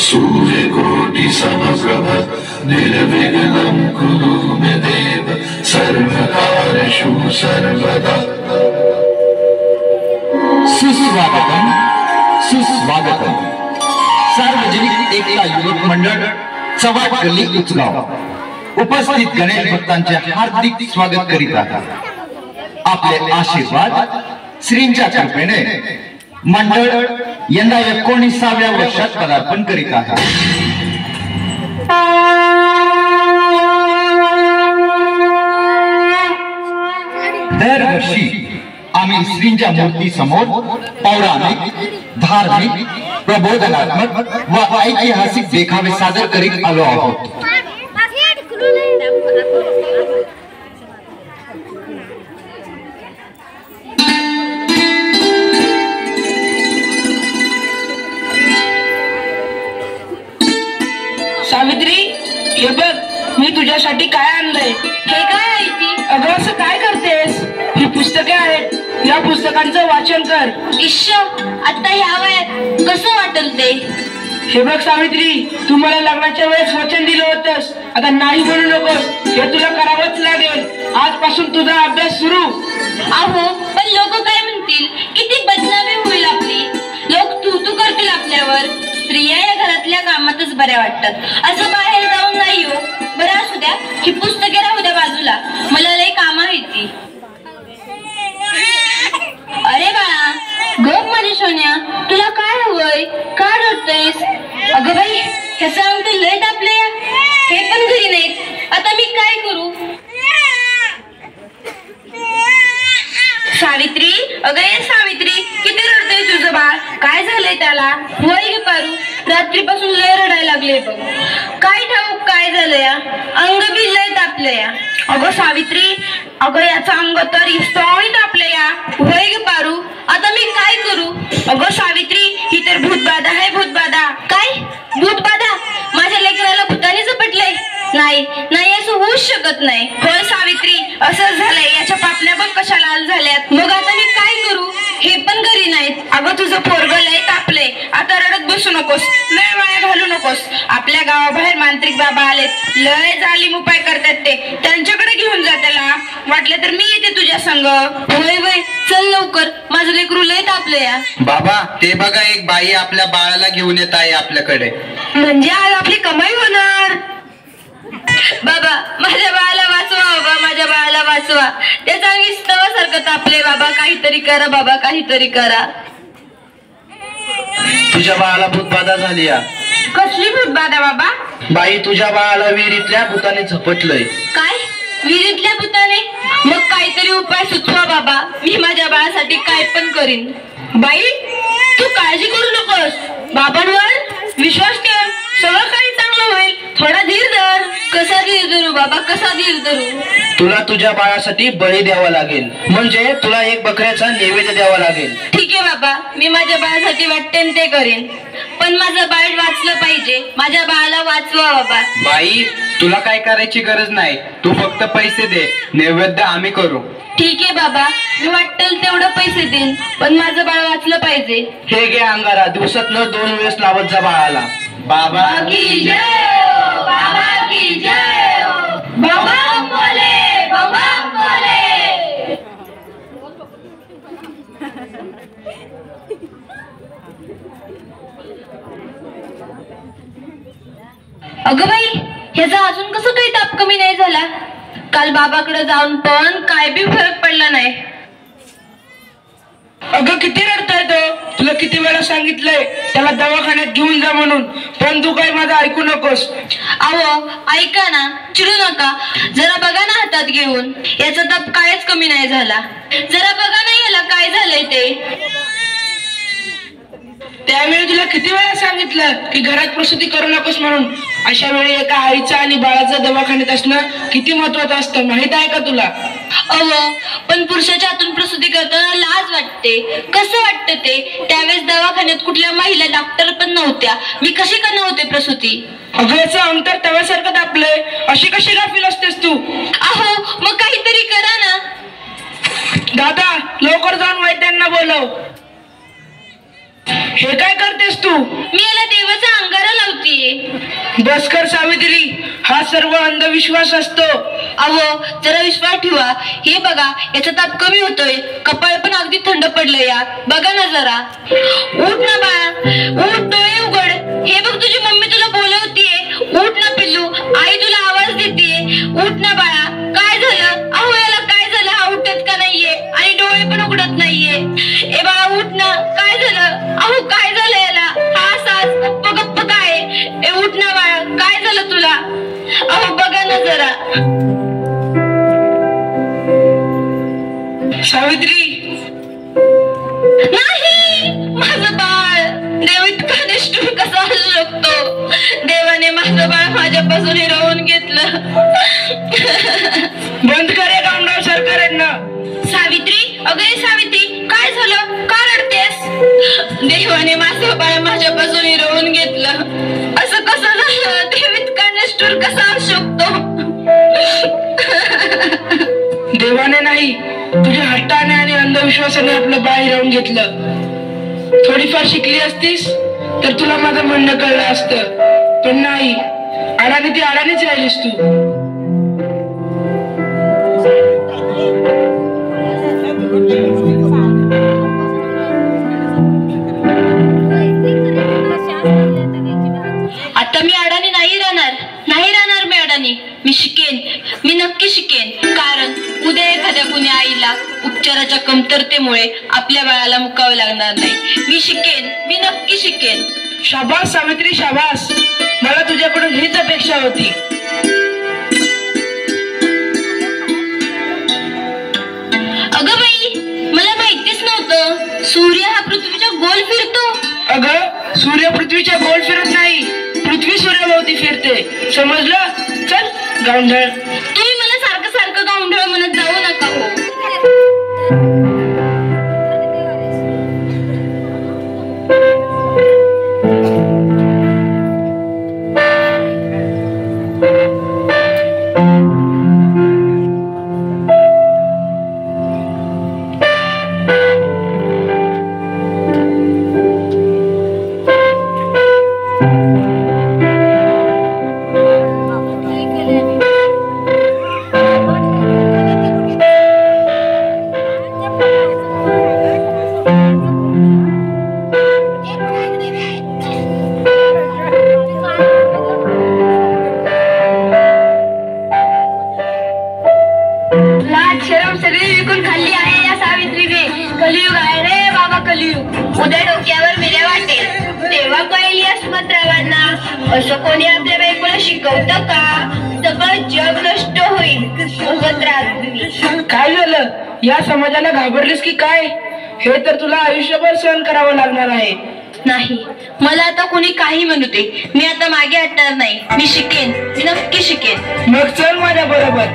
सूर्यकोटि समप्रभ निर्विघ्नं कुरु मे देव सर्वकार्येषु सर्वदा। सुस्वागतम सुस्वागतम। सार्वजनिक एकता युवक मंडळ चव्हाट गल्ली उचगाव उपस्थित गणेश भक्तांचे हार्दिक स्वागत करीत आहे। आपले आशीर्वाद श्रींच्या कृपेने मंडळ यंदा 19व्या वर्षात पदार्पण करीत आहे। दरवर्षी आम्ही श्रींच्या मूर्ती समोर पौराणिक, धार्मिक, प्रबोधनात्मक व ऐतिहासिक देखावे सादर करीत आलो आहोत। सावित्री, हे बघ मी तुझ्यासाठी काय आणलंय। हे काय आहे ती? अगं असं काय करतेस? ही पुस्तके आहेत, या पुस्तकांचं वाचन कर। इश्श, आता ह्या वयात कसं वाटेल ते? हे बघ सावित्री, तू मला लग्नाच्या वेळेस वचन दिलं होतंस, आता नाही म्हणू नकोस, हे तुला करावंच लागेल। आजपासून तुझा अभ्यास सुरू। अहो, पण लोक काय म्हणतील? किती बदनामी होईल आपली। लोक तू करतील आपल्यावर। स्त्रिया या घरातल्या कामातच बऱ्या वाटतात, असं बाहेर जाऊन नाही हो। बरं असू द्या, ही पुस्तके राहू द्या बाजूला, मला लय काम आहे ती। अरे बाळा, गप माझी सोन्या, तुला काय हवंय? का रडतेस? अगं बाई, ह्याचं अंग तर लय तापले, हे पण घरी नाहीत, आता मी काय करू? सावित्री, अगं ये सावित्री, किती रडतय तुझं बाळ? काय झालंय त्याला? होय ग पारू, रात्रीपासून लय रडायला लागले बघ। काय ठाऊक काय झालं या? अंग बी लय तापलं या। अगं सावित्री, अगं याचं अंग तर इस्तोळी तापलं या। होय ग पारू, आता मी काय करू? अगं सावित्री, ही तर भूतबाधा आहे, भूतबाधा। काय भूतबाधा? माझ्या लेकराला भूताने झपटलंय? नाही नाही, असं होऊच शकत नाही। होय सावित्री, असं झालंय, याच्या पापण्या बघ कशा लाल झाल्यात। मग आता मी काय करू? हे पण घरी नाहीत। अगं तुझं पोरग लय तापले, आता रडत बसू नकोस, वेळ वाया घालू नकोस। आपल्या गावाबाहेर मांत्रिक बाबा आलेत, लय जालीम उपाय करतात ते, त्यांच्याकडे घेऊन जा त्याला। वाटलं तर मी येते तुझ्या संग। होय होय, चल लवकर, माझं लेकरू लय तापले या। बाबा, ते बघा, एक बाई आपल्या बाळाला घेऊन येत आहे आपल्याकडे। म्हणजे आज आपली कमाई होणार। बाबा, माझ्या बाळाला वाचवा, बाबा माझ्या बाळाला वाचवा, त्याचा अंगी स्तवासारखं तापले। बाबा काहीतरी करा, बाबा काहीतरी करा। तुझ्या बाळाला भूतबाधा झाली या। कसली भूतबाधा बाबा? बाई, तुझ्या बाळाला विहिरीतल्या भूताने झपटलंय। काय? विहिरीतल्या भूताने? मग काहीतरी उपाय सुचवा बाबा, मी माझ्या बाळासाठी काय पण करीन। बाई, तू काळजी करू नकोस, बाबांवर विश्वास ठेव, सगळं काही चांगलं होईल। थोडा धीर धर। कसा धीर धरू बाबा, कसा धीर धरू? तुला तुझ्या बाळासाठी बळी द्यावा लागेल, म्हणजे तुला एक बकऱ्याचा नैवेद्य द्यावा लागेल। ठीक आहे बाबा, मी माझ्या बाळासाठी वाटते ते करेन, पण माझं बाळ वाचलं पाहिजे। माझ्या बाळाला वाचवा बाबा। बाई, तुला काय करायची गरज नाही, तू फक्त पैसे दे, नैवेद्य आम्ही करू। ठीक आहे बाबा, मी वाटेल तेवढं पैसे देईन, पण माझं बाळ वाचलं पाहिजे। हे घे अंगारा, दिवसातनं 2 वेळेस लावत जा बाळाला। बाबा की जय हो, बाबा की जय हो, बाबा बोले, बाबा बोले। अगं बाई, ह्याचा अजून कसं काही ताप कमी नाही झाला? काल बाबाकडे जाऊन पण काय बी फरक पडला नाही। अगं किती रडताय तो? तुला किती वेळा सांगितलंय त्याला दवाखान्यात घेऊन जा म्हणून, पण तू काय माझं ऐकू नकोस। अहो ऐका ना, चिडू नका, जरा बघा ना हातात घेऊन, याचा ताप कायच कमी नाही झाला। जरा बघा ना याला काय झालंय ते। त्यावेळी तुला किती वेळा सांगितलं की घरात प्रसूती करू नकोस म्हणून। अशा वेळी एका आईचं आणि बाळाचं दवाखान्यात असणं किती महत्वाचं असतं, माहित आहे का तुला? अहो, पण पुरुषाच्या हातून प्रसूती करताना लाज वाटते, कसं वाटतं ते? त्यावेळेस दवाखान्यात कुठल्या महिला डॉक्टर पण नव्हत्या, मी कशी करणार होते प्रसूती? अगं याचं अंतर तव्यासारखं तापलंय, अशी कशी गाफील असतेस तू? अहो मग काहीतरी करा ना। दादा, लवकर जाऊन वैद्यांना बोलव। हे काय करतेस तू? मी याला देवाचा अंगारा लावते। नाहीये. बस कर सावित्री, हा सर्व अंधविश्वास असतो. अहो जरा विश्वास ठेवा. हे बघा याचा ताप कमी होतोय, कपाळ पण अगदी थंड पडलंय या. बघा ना जरा. उठ ना बाळा, उठ, डोळे उघड. हे बघ तुझी मम्मी तुला बोलवतीये. उठ ना पिल्लू, आई तुला आवाज देते. उठ ना बाळा. काय झालं? अहो याला काय झालं? हा उठत का नाहीये आणि डोळे पण उघडत नाहीये. ए बाळा उठ ना. काय झालं? अहो काय झालं याला? हा सास गप्प गप्प काय? ए उठ ना बाळा, काय झालं तुला? अहो बघा ना जरा. सावित्री, नाही, माझं बाळ. देव इतका निष्ठुर कसा असू शकतो? देवाने माझं बाळ माझ्यापासून हिरावून घेतलं. बंद करे गावंडळ सरकारनं. सावित्री, अगं सावित्री, काय झालं? का रडतेस? देवाने माझं बाळ माझ्यापासून हिरावून घेतलं. असं कसं झालं? देव इतका निष्ठुर कसा असू शकतो? देवाने नाही, तुझ्या हट्टाने आणि अंधविश्वासाने आपलं बाळ हिरावून घेतलं. थोडीफार शिकली असतीस तर तुला माझं म्हणणं कळलं असतं, पण नाही. अडाणी ती अडाणीच राहिलीस तू. आता मी अडाणी नाही राहणार. नाही राहणार मी अडाणी. मी शिकेन, मी नक्की शिकेन. कारण उद्या एखाद्या कुणी आईला उपचाराच्या कमतरतेमुळे आपल्या बाळाला मुकावे लागणार नाही. मी शिकेन, मी नक्की शिकेन. शाबास सावित्री, शाबास. मला तुझ्याकडून हीच अपेक्षा होती. अगं बाई, मला माहितीच नव्हतं सूर्य हा पृथ्वीच्या गोल फिरतो. अगं सूर्य पृथ्वीच्या गोल फिरत नाही, पृथ्वी सूर्याभोवती फिरते. समजलं? चल गावंढळ. तुम्ही मला सारखं सारखं गावंढळ म्हणत जाऊ नका हो. उद्या डोक्यावर मिऱ्या वाटेल तेव्हा कळली अस्मतरावांना. असं कोणी आपल्या बायकोला शिकवतं का? सगळं जग नष्ट होईल. काय झालं? या समाजाला घाबरलीस की काय? हे तर तुला आयुष्यभर सहन करावं लागणार आहे. नाही, मला आता कोणी काही म्हणू दे, मी आता मागे हटणार नाही. मी शिकेन, मी नक्की शिकेन. मग चल माझ्या बरोबर.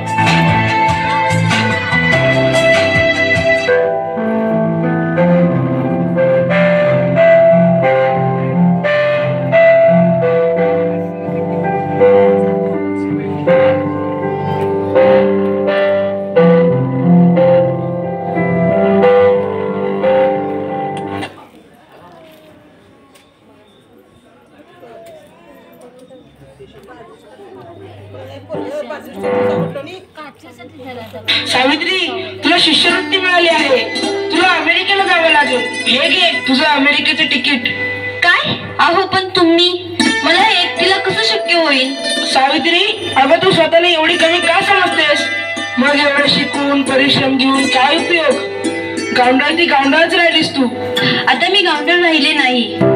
सावित्री, तुला शिष्यवृत्ती मिळाली आहे. तुला अमेरिकेला जावं लागेल. हे घे तुझं अमेरिकेचं तिकीट. काय? अहो पण तुम्ही मला एकटीला कसं शक्य होईल? सावित्री, अगं तू स्वतःला एवढी कमी का समजतेस? मग एवढं शिकून परिश्रम घेऊन काय उपयोग? गावंढळ ती गावंढळच राहिलीस तू. आता मी गावंढळ राहिले नाही.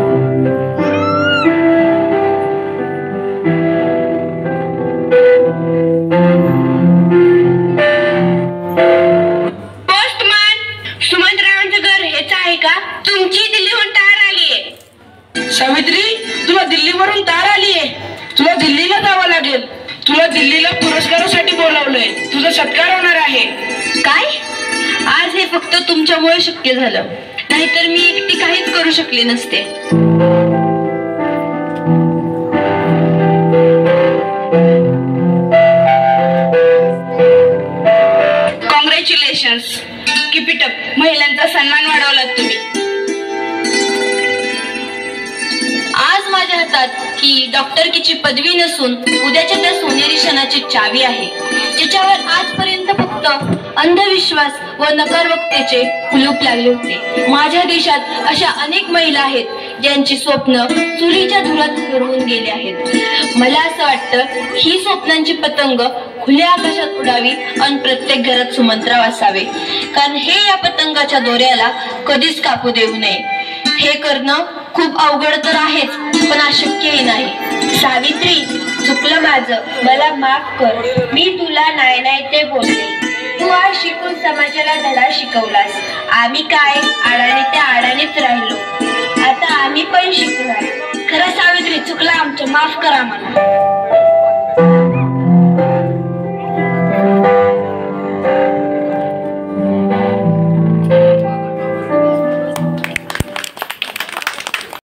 सावित्री, तुला दिल्लीवरून तार आलीये. तुला दिल्लीला जावं लागेल. तुला दिल्लीला पुरस्कारासाठी बोलावलंय. तुझा सत्कार होणार आहे. काय? आज हे फक्त तुमच्यामुळे शक्य झालं, नाहीतर मी एकटी काहीच करू शकले नसते. Congratulations, keep it up. महिलांचा सन्मान वाढवलात तुम्ही. आज माझ्या हातात ही डॉक्टरकीची पदवी नसून उद्याच्या त्या सोनेरी क्षणाची चावी आहे, ज्याच्यावर आजपर्यंत फक्त अंधविश्वास व नकारवक्तेचे कुलूप लागले होते. माझ्या देशात अशा अनेक महिला आहेत ज्यांची स्वप्न चुलीच्या धुरात हरवून गेली आहेत. मला असं वाटतं ही स्वप्नांची पतंग खुल्या आकाशात उडावी आणि प्रत्येक घरात सुमंत्राव असावे, कारण हे या पतंगाच्या दोऱ्याला कधीच कापू देऊ नये. हे करणं खूप अवघड तर आहेच, पण अशक्यही नाही. सावित्री, चुकलं माझं, मला माफ कर. मी तुला नाही नाही ते बोलले. तू आज शिकून समाजाला धडा शिकवलास. आम्ही काय आडाने त्या आडानेच राहिलो. आता आम्ही पण शिकणार. खरं सावित्री, चुकलं आमचं, माफ करा मला.